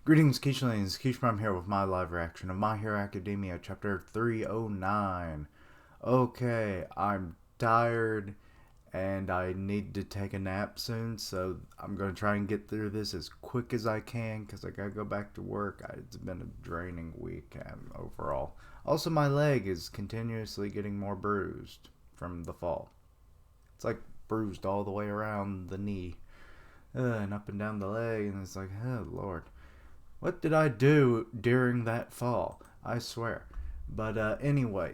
Greetings, Keishlings. Keish Prime here with my live reaction of My Hero Academia, Chapter 309. Okay, I'm tired and I need to take a nap soon, so I'm going to try and get through this as quick as I can because I got to go back to work. It's been a draining week overall. Also, my leg is continuously getting more bruised from the fall. It's like bruised all the way around the knee and up and down the leg, and it's like, oh, Lord. What did I do during that fall? I swear. But anyway,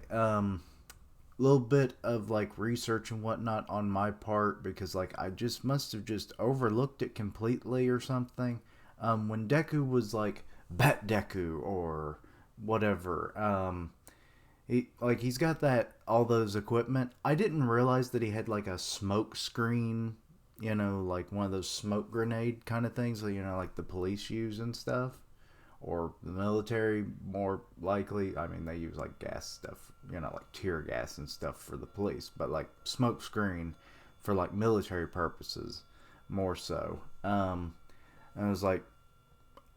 little bit of like research and whatnot on my part because like I just must have just overlooked it completely or something. When Deku was like Bat Deku or whatever, he's got that all those equipment. I didn't realize that he had like a smoke screen, like one of those smoke grenade kind of things, like the police use and stuff, or the military more likely. I mean, they use like gas stuff, like tear gas and stuff for the police, but like smoke screen for like military purposes more so. And it was like,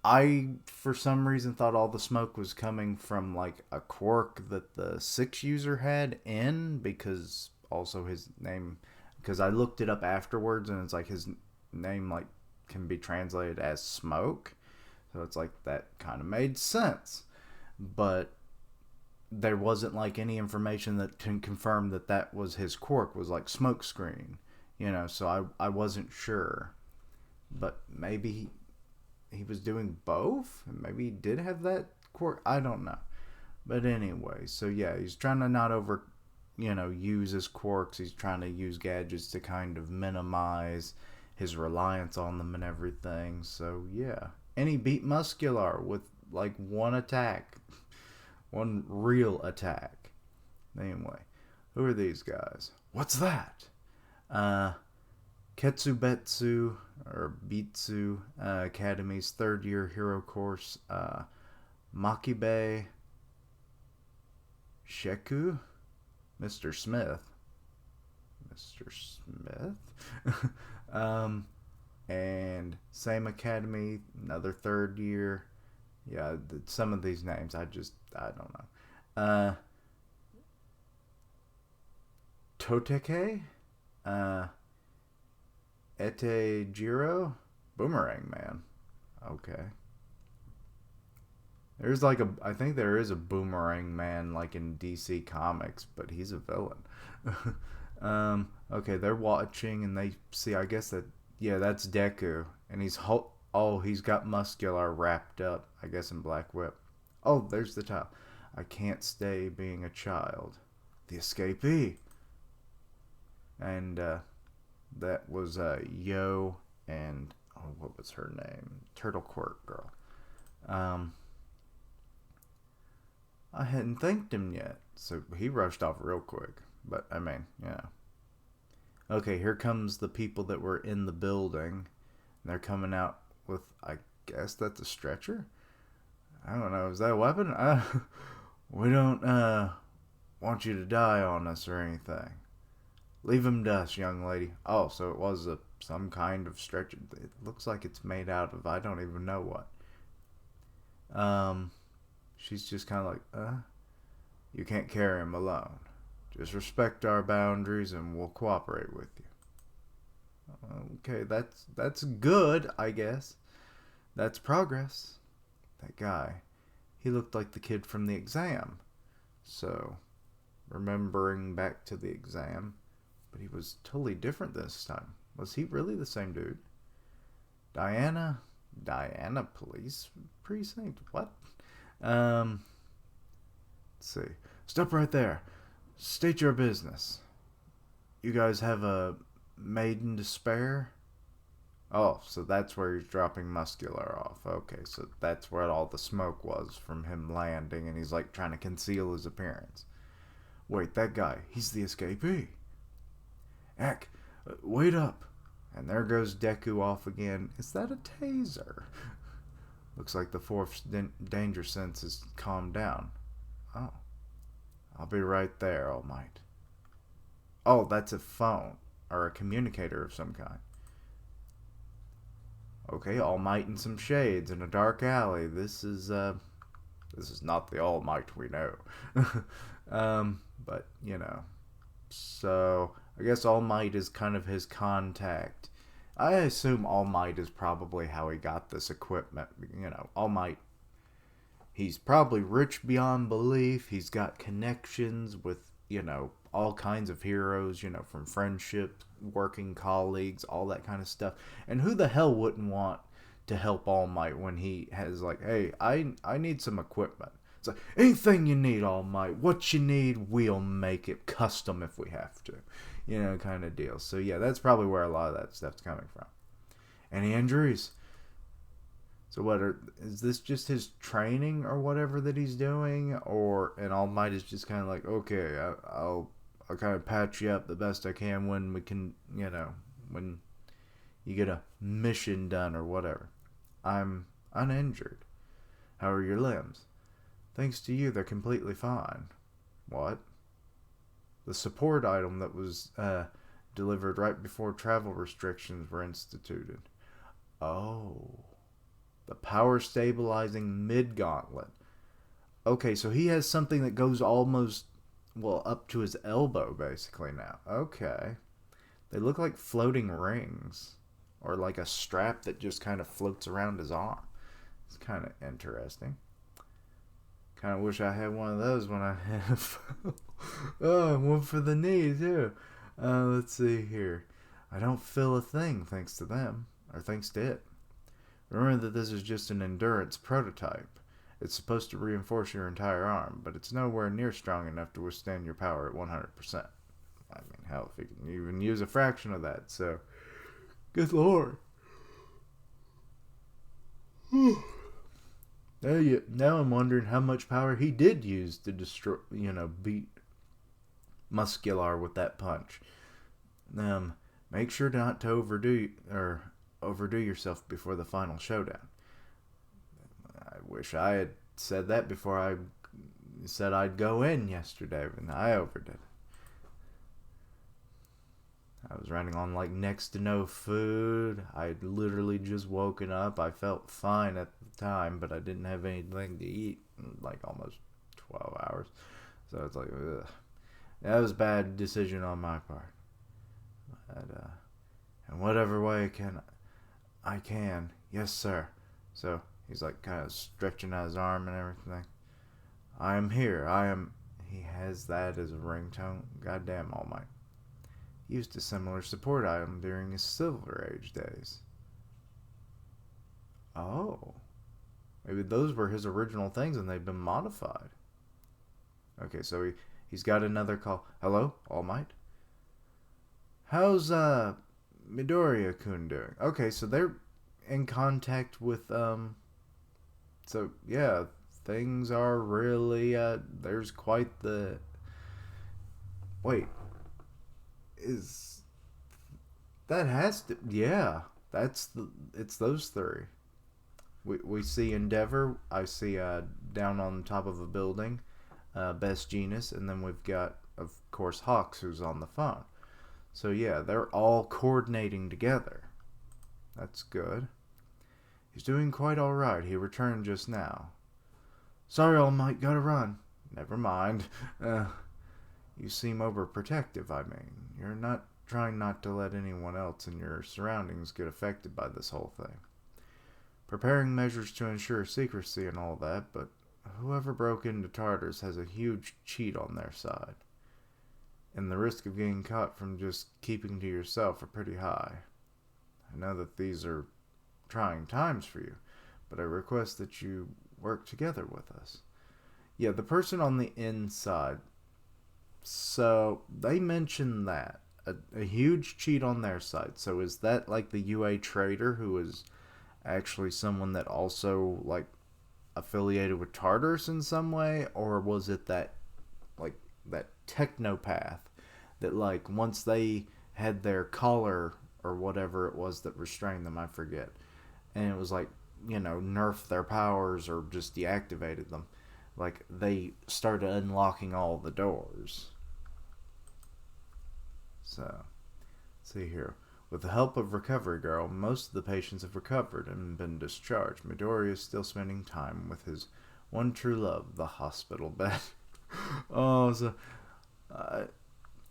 I, for some reason, thought all the smoke was coming from like a quirk that the six user had in, because also his name, because I looked it up afterwards and it's like his name like can be translated as smoke. So it's like that kind of made sense. But there wasn't like any information that can confirm that that was his quirk, was like smoke screen, so I wasn't sure. But maybe he was doing both. Maybe he did have that quirk. I don't know. But anyway, so yeah, he's trying to not use his quirks. He's trying to use gadgets to kind of minimize his reliance on them and everything. So yeah. And he beat Muscular with like one attack. One real attack. Anyway, who are these guys? What's that? Ketsubetsu or Bitsu Academy's third year hero course. Makibe Sheku? Mr. Smith. Mr. Smith? And same academy, another third year. Yeah, some of these names, I don't know. Toteke? Uh, Etejiro? Boomerang Man. Okay. I think there is a Boomerang Man like in DC Comics, but he's a villain. Okay, they're watching and they see, I guess yeah, that's Deku, and he's got Muscular wrapped up, I guess, in Black Whip. Oh, there's the title. I can't stay being a child. The escapee. And that was Yo and what was her name? Turtle Quirk girl. I hadn't thanked him yet, so he rushed off real quick. But I mean, yeah. Okay, here comes the people that were in the building. They're coming out with, I guess that's a stretcher? I don't know, is that a weapon? We don't want you to die on us or anything. Leave him to us, young lady. Oh, so it was some kind of stretcher. It looks like it's made out of, I don't even know what. She's just kind of like, you can't carry him alone. Just respect our boundaries and we'll cooperate with you. Okay, that's good, I guess. That's progress. That guy, he looked like the kid from the exam. So, remembering back to the exam, but he was totally different this time. Was he really the same dude? Diana Police Precinct? What? Let's see. Stop right there. State your business. You guys have a maiden to spare? Oh, so that's where he's dropping Muscular off. Okay, so that's where all the smoke was from him landing, and he's like trying to conceal his appearance. Wait, that guy, he's the escapee. Heck, wait up. And there goes Deku off again. Is that a taser? Looks like the fourth danger sense has calmed down. Oh. I'll be right there, All Might. Oh, that's a phone. Or a communicator of some kind. Okay, All Might in some shades in a dark alley. This is not the All Might we know. But you know, so I guess All Might is kind of his contact. I assume All Might is probably how he got this equipment. You know, All Might, he's probably rich beyond belief. He's got connections with, you know, all kinds of heroes, you know, from friendship, working colleagues, all that kind of stuff. And who the hell wouldn't want to help All Might when he has like, hey, I need some equipment. It's like, anything you need, All Might. What you need, we'll make it custom if we have to. You know, kind of deal. So yeah, that's probably where a lot of that stuff's coming from. Any injuries? So is this just his training or whatever that he's doing, or and All Might is just kind of like, okay, I'll kind of patch you up the best I can when we can, you know, when you get a mission done or whatever. I'm uninjured. How are your limbs? Thanks to you, they're completely fine. What? The support item that was delivered right before travel restrictions were instituted. Oh. The power stabilizing mid gauntlet. Okay, so he has something that goes almost, well, up to his elbow basically now. Okay. They look like floating rings. Or like a strap that just kind of floats around his arm. It's kind of interesting. Kind of wish I had one of those when I have. Oh, one for the knee too. Let's see here. I don't feel a thing thanks to them. Or thanks to it. Remember that this is just an endurance prototype. It's supposed to reinforce your entire arm, but it's nowhere near strong enough to withstand your power at 100%. I mean, hell, if you can even use a fraction of that, so... Good lord. Now I'm wondering how much power he did use to destroy, you know, beat Muscular with that punch. Make sure not to overdo yourself before the final showdown. I wish I had said that before I said I'd go in yesterday, but I overdid it. I was running on like next to no food. I'd literally just woken up. I felt fine at the time, but I didn't have anything to eat in like almost 12 hours. So it's like, ugh. That was a bad decision on my part. But, in whatever way I can. Yes, sir. So he's like kind of stretching out his arm and everything. I am here. He has that as a ringtone. Goddamn, All Might. Used a similar support item during his Silver Age days. Oh. Maybe those were his original things and they've been modified. Okay, so he's got another call. Hello, All Might? How's Midoriya-kun doing? Okay, so they're in contact with so yeah, things are really there's quite the wait. Is that has to it's those three. We see Endeavor. I see down on top of a building, Best Genus, and then we've got of course Hawks who's on the phone. So yeah, they're all coordinating together. That's good. He's doing quite alright. He returned just now. Sorry, All Might, gotta run. Never mind. You seem overprotective, I mean. You're not trying not to let anyone else in your surroundings get affected by this whole thing. Preparing measures to ensure secrecy and all that, but whoever broke into Tartarus has a huge cheat on their side. And the risk of getting caught from just keeping to yourself are pretty high. I know that these are trying times for you, but I request that you work together with us. Yeah, the person on the inside. So, they mentioned that. A huge cheat on their side. So, is that like the UA trader who is actually someone that also, like, affiliated with Tartarus in some way? Or was it that, like, that technopath that, like, once they had their collar or whatever it was that restrained them, I forget. And it was like, you know, nerfed their powers or just deactivated them. Like, they started unlocking all the doors. So, let's see here. With the help of Recovery Girl, most of the patients have recovered and been discharged. Midoriya is still spending time with his one true love, the hospital bed. Oh, so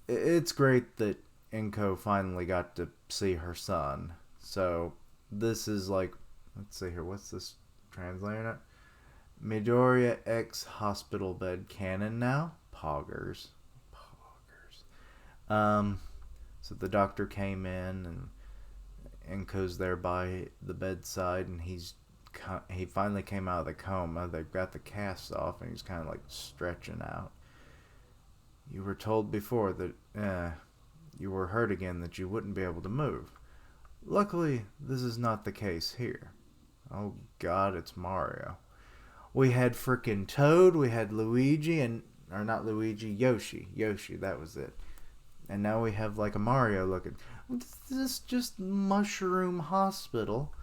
it's great that Inko finally got to see her son. So this is like, let's see here, what's this translating it? Midoriya X hospital bed canon now. Poggers. So the doctor came in and Inko's there by the bedside, and he finally came out of the coma. They've got the cast off, and he's kind of like stretching out. You were told before that you were hurt again, that you wouldn't be able to move. Luckily, this is not the case here. Oh God, it's Mario. We had frickin' Toad, we had Luigi, or not Luigi, Yoshi. Yoshi, that was it. And now we have like a Mario looking. This is just Mushroom Hospital.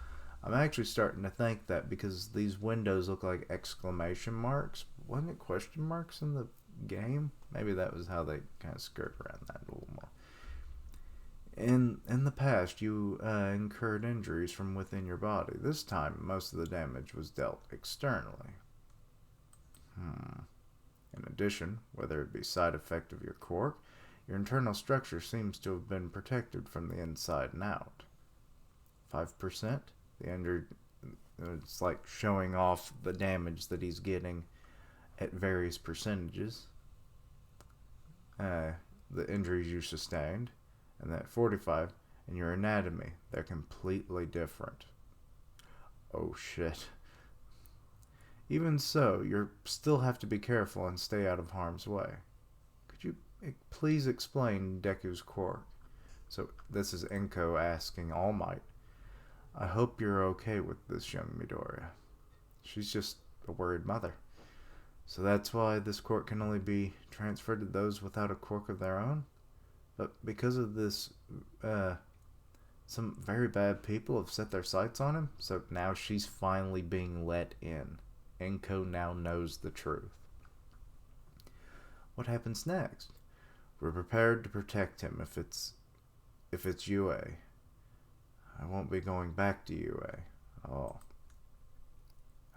I'm actually starting to think that because these windows look like exclamation marks. Wasn't it question marks in the game? Maybe that was how they kind of skirt around that a little more. In the past, you incurred injuries from within your body. This time, most of the damage was dealt externally. In addition, whether it be side effect of your quirk, your internal structure seems to have been protected from the inside and out. 5%? The injured, it's like showing off the damage that he's getting at various percentages. The injuries you sustained, and that 45, and your anatomy, they're completely different. Oh shit. Even so, you still have to be careful and stay out of harm's way. Could you please explain Deku's quirk? So this is Inko asking All Might. I hope you're okay with this, young Midoriya. She's just a worried mother. So that's why this quirk can only be transferred to those without a quirk of their own? But because of this, some very bad people have set their sights on him, so now she's finally being let in. Inko now knows the truth. What happens next? We're prepared to protect him if it's UA. I won't be going back to UA. Oh.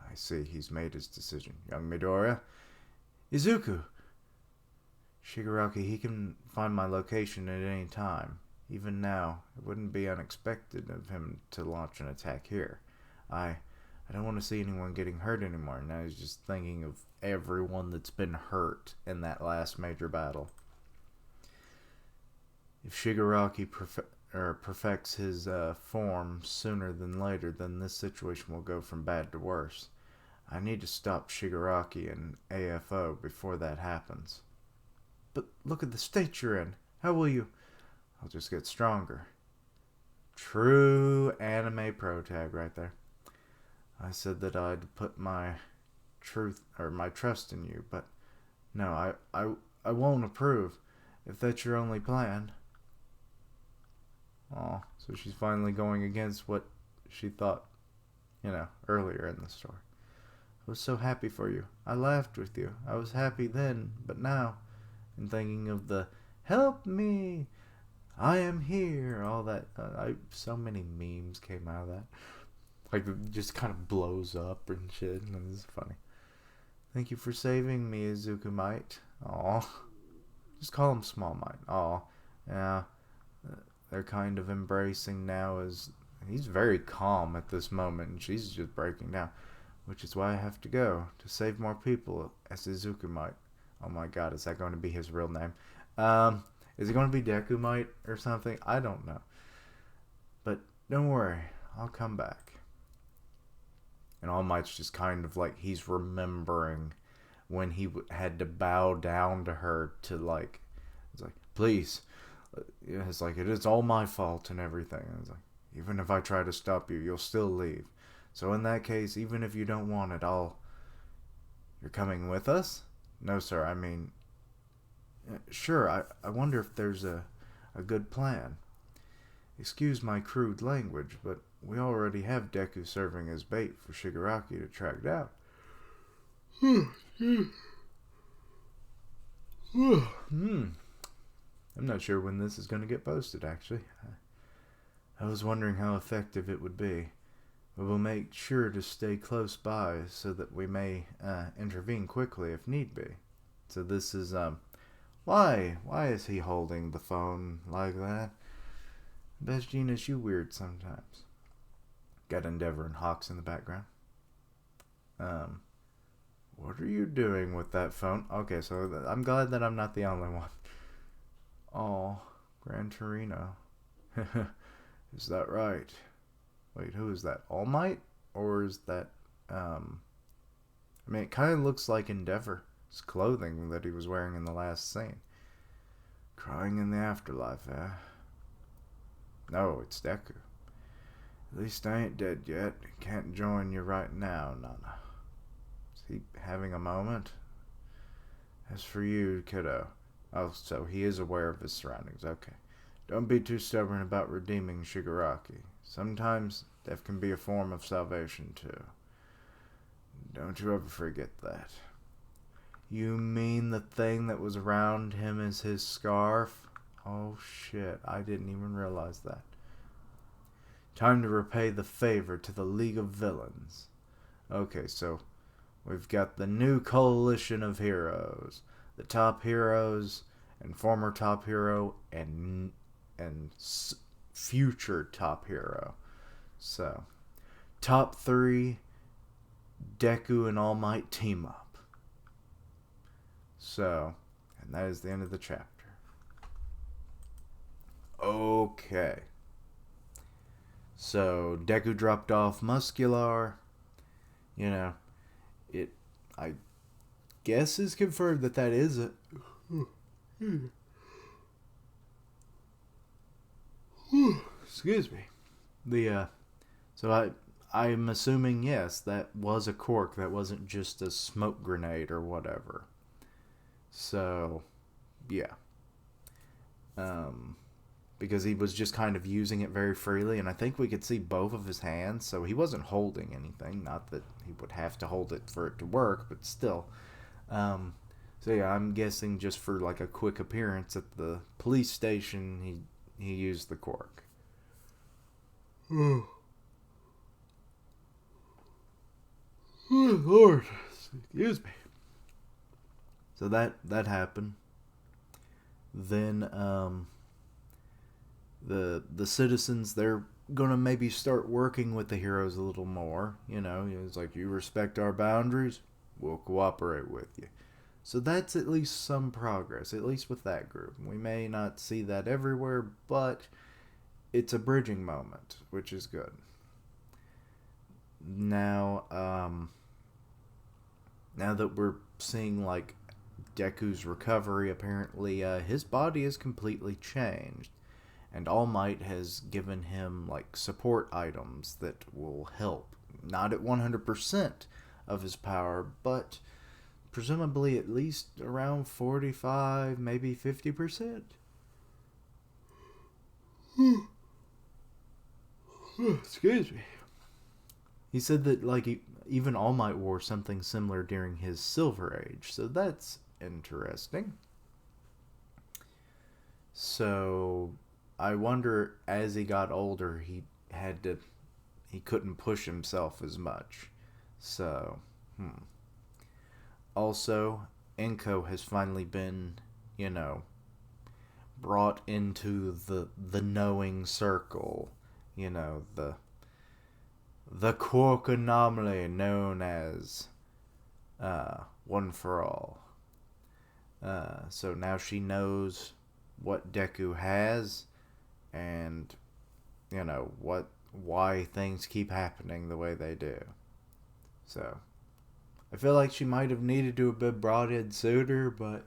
I see, he's made his decision. Young Midoriya. Izuku! Shigaraki, he can find my location at any time. Even now, it wouldn't be unexpected of him to launch an attack here. I don't want to see anyone getting hurt anymore. Now he's just thinking of everyone that's been hurt in that last major battle. If Shigaraki perfects his form sooner than later, then this situation will go from bad to worse. I need to stop Shigaraki and AFO before that happens. But look at the state you're in. How will you? I'll just get stronger. True anime pro tag right there. I said that I'd put my trust in you, but no, I won't approve if that's your only plan. Oh, so she's finally going against what she thought, earlier in the story. I was so happy for you. I laughed with you. I was happy then, but now, in thinking of the help me, I am here, all that. So many memes came out of that. Like, it just kind of blows up and shit, and it's funny. Thank you for saving me, Izuku Might. Aw. Just call him Small Might. Aw. Yeah. They're kind of embracing now as... He's very calm at this moment, and she's just breaking down. Which is why I have to go, to save more people, as Izuku Might. Oh my god, is that going to be his real name? Is it going to be Deku Might or something? I don't know. But don't worry, I'll come back. And All Might's just kind of like, he's remembering when he had to bow down to her to like, it's like, please. It's like, it is all my fault and everything. And it's like, even if I try to stop you, you'll still leave. So in that case, even if you don't want it, You're coming with us? No, sir, I mean... Sure, I wonder if there's a good plan. Excuse my crude language, but we already have Deku serving as bait for Shigaraki to track down. I'm not sure when this is going to get posted, actually. I was wondering how effective it would be. We will make sure to stay close by so that we may intervene quickly if need be. So this is, why? Why is he holding the phone like that? Best Genius, you weird sometimes. Got Endeavor and Hawks in the background. What are you doing with that phone? Okay, so I'm glad that I'm not the only one. Oh, Gran Torino. Is that right? Wait, who is that? All Might? Or is that, I mean, it kind of looks like Endeavor. His clothing that he was wearing in the last scene. Crying in the afterlife, eh? No, it's Deku. At least I ain't dead yet. Can't join you right now, Nana. Is he having a moment? As for you, kiddo. Oh, so he is aware of his surroundings. Okay. Don't be too stubborn about redeeming Shigaraki. Sometimes death can be a form of salvation, too. Don't you ever forget that. You mean the thing that was around him is his scarf? Oh, shit. I didn't even realize that. Time to repay the favor to the League of Villains. Okay, so we've got the new coalition of heroes. The top heroes and former top hero and future top hero. So, top 3, Deku and All Might team up. So, and that is the end of the chapter. Okay. So, Deku dropped off Muscular. You know, I guess is confirmed that is a... Excuse me. I'm assuming, yes, that was a Quirk. That wasn't just a smoke grenade or whatever. So, yeah. Because he was just kind of using it very freely, and I think we could see both of his hands, so he wasn't holding anything. Not that he would have to hold it for it to work, but still. So yeah, I'm guessing just for like a quick appearance at the police station, he used the Quirk. Oh, Lord, excuse me. So that happened. Then the citizens, they're gonna maybe start working with the heroes a little more. You know, it's like, you respect our boundaries, we'll cooperate with you. So that's at least some progress, at least with that group. We may not see that everywhere, but it's a bridging moment, which is good. Now, now that we're seeing like Deku's recovery, apparently his body is completely changed, and All Might has given him like support items that will help, not at 100% of his power, but presumably at least around 45, maybe 50%. Excuse me. He said that like even All Might wore something similar during his Silver Age, so that's interesting. So I wonder, as he got older, he couldn't push himself as much. So, Also, Inko has finally been, brought into the knowing circle. The Quirk anomaly known as One for All. So now she knows what Deku has, and why things keep happening the way they do. So I feel like she might have needed to have been brought in sooner, but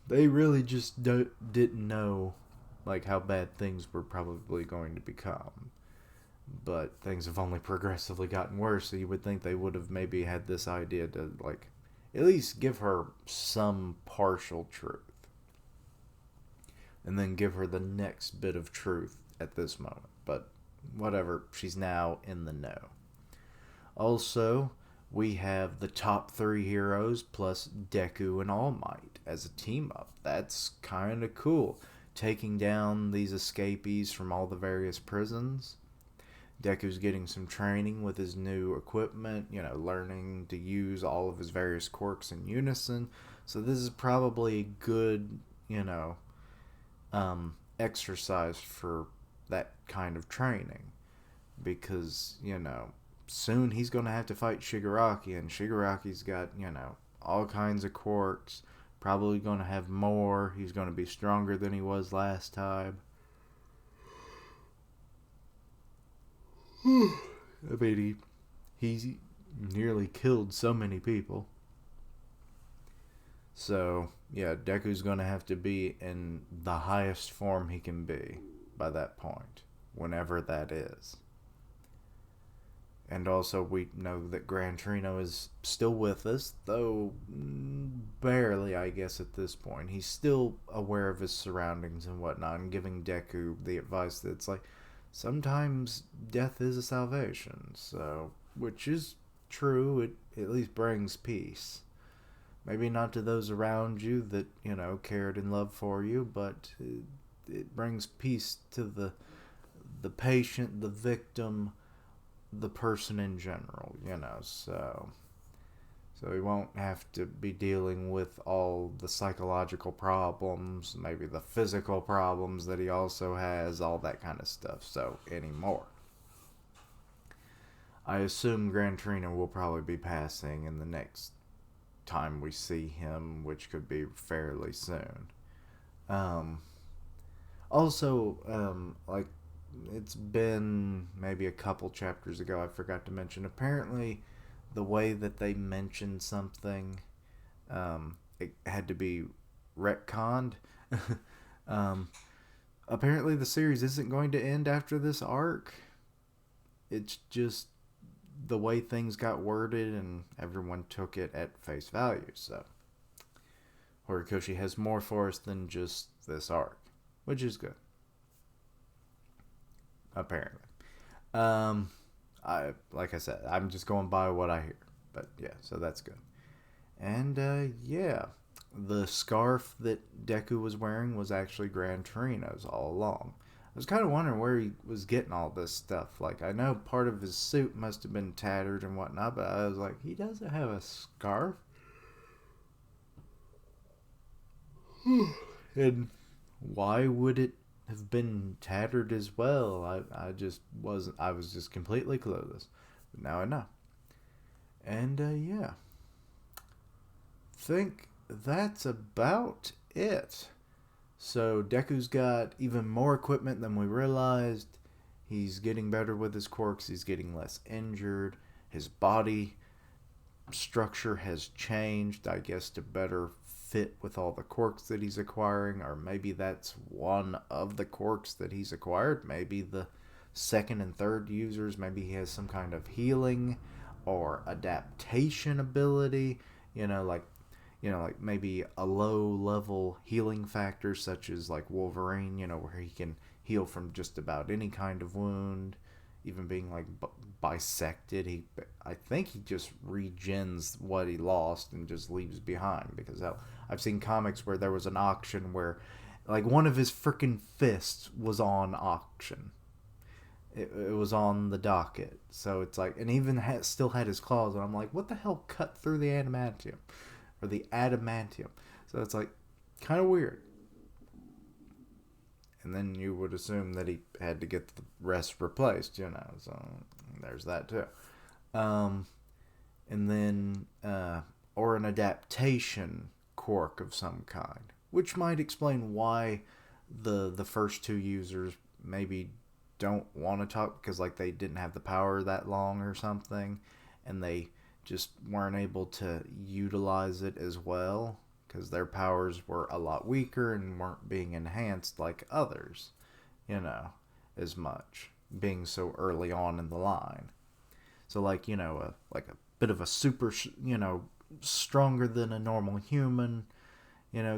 they really just didn't know like how bad things were probably going to become. But things have only progressively gotten worse, so you would think they would have maybe had this idea to like at least give her some partial truth, and then give her the next bit of truth at this moment. But whatever, she's now in the know. Also, we have the top three heroes plus Deku and All Might as a team up. That's kind of cool. Taking down these escapees from all the various prisons. Deku's getting some training with his new equipment, learning to use all of his various quirks in unison. So this is probably a good, exercise for that kind of training. Because, soon he's going to have to fight Shigaraki, and Shigaraki's got, all kinds of quirks. Probably going to have more. He's going to be stronger than he was last time. I mean, he nearly killed so many people. So, yeah, Deku's going to have to be in the highest form he can be by that point, whenever that is. And also, we know that Gran Torino is still with us, though barely, I guess, at this point. He's still aware of his surroundings and whatnot, and giving Deku the advice that it's like, sometimes death is a salvation. So, which is true, it at least brings peace. Maybe not to those around you that, cared and loved for you, but it brings peace to the patient, the victim, the person in general, so he won't have to be dealing with all the psychological problems, maybe the physical problems that he also has, all that kind of stuff, anymore. I assume Gran Torino will probably be passing in the next time we see him, which could be fairly soon. It's been maybe a couple chapters ago, I forgot to mention, apparently the way that they mentioned something, it had to be retconned. Apparently the series isn't going to end after this arc. It's just the way things got worded, and everyone took it at face value. So Horikoshi has more for us than just this arc, which is good. Apparently. Like I said, I'm just going by what I hear. But yeah, so that's good. And the scarf that Deku was wearing was actually Gran Torino's all along. I was kind of wondering where he was getting all this stuff. Like, I know part of his suit must have been tattered and whatnot, but I was like, he doesn't have a scarf? And why would it have been tattered as well? I was just completely clueless. But now I know. And think that's about it. So Deku's got even more equipment than we realized. He's getting better with his quirks. He's getting less injured. His body structure has changed, I guess, to better fit with all the quirks that he's acquiring. Or maybe that's one of the quirks that he's acquired. Maybe the second and third users, maybe he has some kind of healing or adaptation ability. Like maybe a low level healing factor, such as like Wolverine, where he can heal from just about any kind of wound, even being like bisected. I think he just regens what he lost and just leaves behind, because I've seen comics where there was an auction where like one of his freaking fists was on auction. It was on the docket, so it's like, and even still had his claws, and I'm like, what the hell cut through the adamantium? Or the adamantium. So it's like kind of weird. And then you would assume that he had to get the rest replaced, so there's that too. And then or an adaptation quirk of some kind, which might explain why the first two users maybe don't want to talk, because like they didn't have the power that long or something, and they just weren't able to utilize it as well, because their powers were a lot weaker and weren't being enhanced like others, as much, being so early on in the line. So like, like a bit of a super, stronger than a normal human,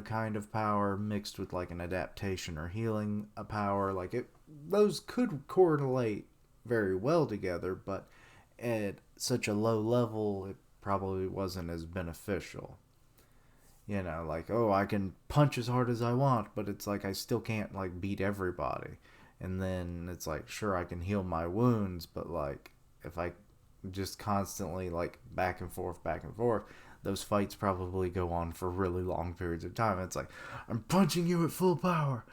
kind of power mixed with like an adaptation or healing a power, like those could correlate very well together, but at such a low level, it probably wasn't as beneficial. You know, like, oh, I can punch as hard as I want, but it's like I still can't, like, beat everybody. And then it's like, sure, I can heal my wounds, but, like, if I just constantly, like, back and forth, those fights probably go on for really long periods of time. It's like, I'm punching you at full power.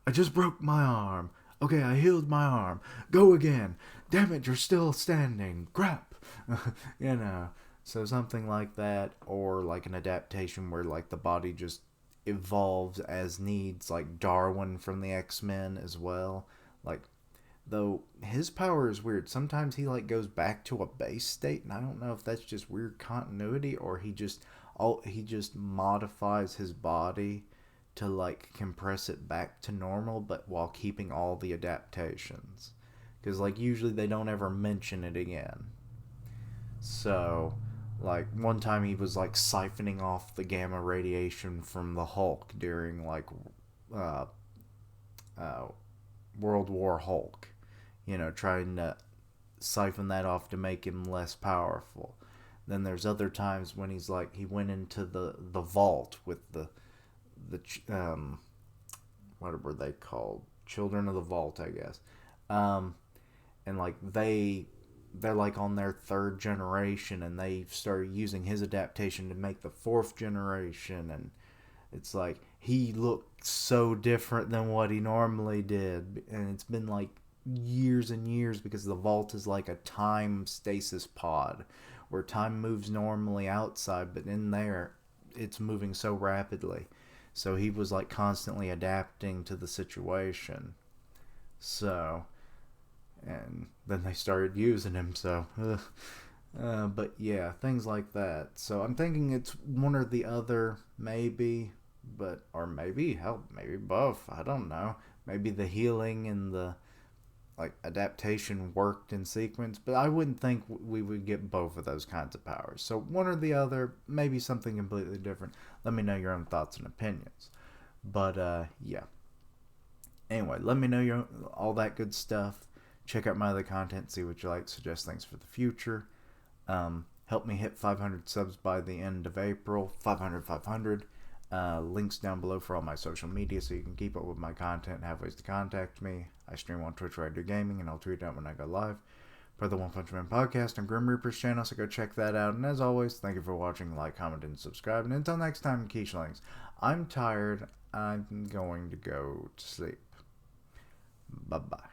I just broke my arm. Okay, I healed my arm. Go again. Damn it, you're still standing. Crap. You know. So something like that, or like an adaptation where like the body just evolves as needs, like Darwin from the X-Men as well. Like, though his power is weird. Sometimes he like goes back to a base state, and I don't know if that's just weird continuity or he just modifies his body to like compress it back to normal, but while keeping all the adaptations. Because like usually they don't ever mention it again. So, like, one time he was, like, siphoning off the gamma radiation from the Hulk during, like, uh, uh, World War Hulk. You know, trying to siphon that off to make him less powerful. Then there's other times when he's, like, he went into the vault with the what were they called? Children of the Vault, I guess. And, like, they're like on their third generation, and they started using his adaptation to make the fourth generation, and it's like he looked so different than what he normally did, and it's been like years and years because the vault is like a time stasis pod where time moves normally outside, but in there it's moving so rapidly, so he was like constantly adapting to the situation. So, and then they started using him. So, but yeah, things like that. So I'm thinking it's one or the other, maybe, but or maybe hell, maybe both. I don't know. Maybe the healing and the like adaptation worked in sequence, but I wouldn't think we would get both of those kinds of powers. So one or the other, maybe something completely different. Let me know your own thoughts and opinions. But yeah. Anyway, let me know your all that good stuff. Check out my other content, see what you like, suggest things for the future. Help me hit 500 subs by the end of April. 500. Links down below for all my social media so you can keep up with my content and have ways to contact me. I stream on Twitch where I do gaming, and I'll tweet out when I go live. For the One Punch Man podcast on Grim Reaper's channel, so go check that out. And as always, thank you for watching, like, comment, and subscribe. And until next time, Keishlings, I'm tired. I'm going to go to sleep. Bye-bye.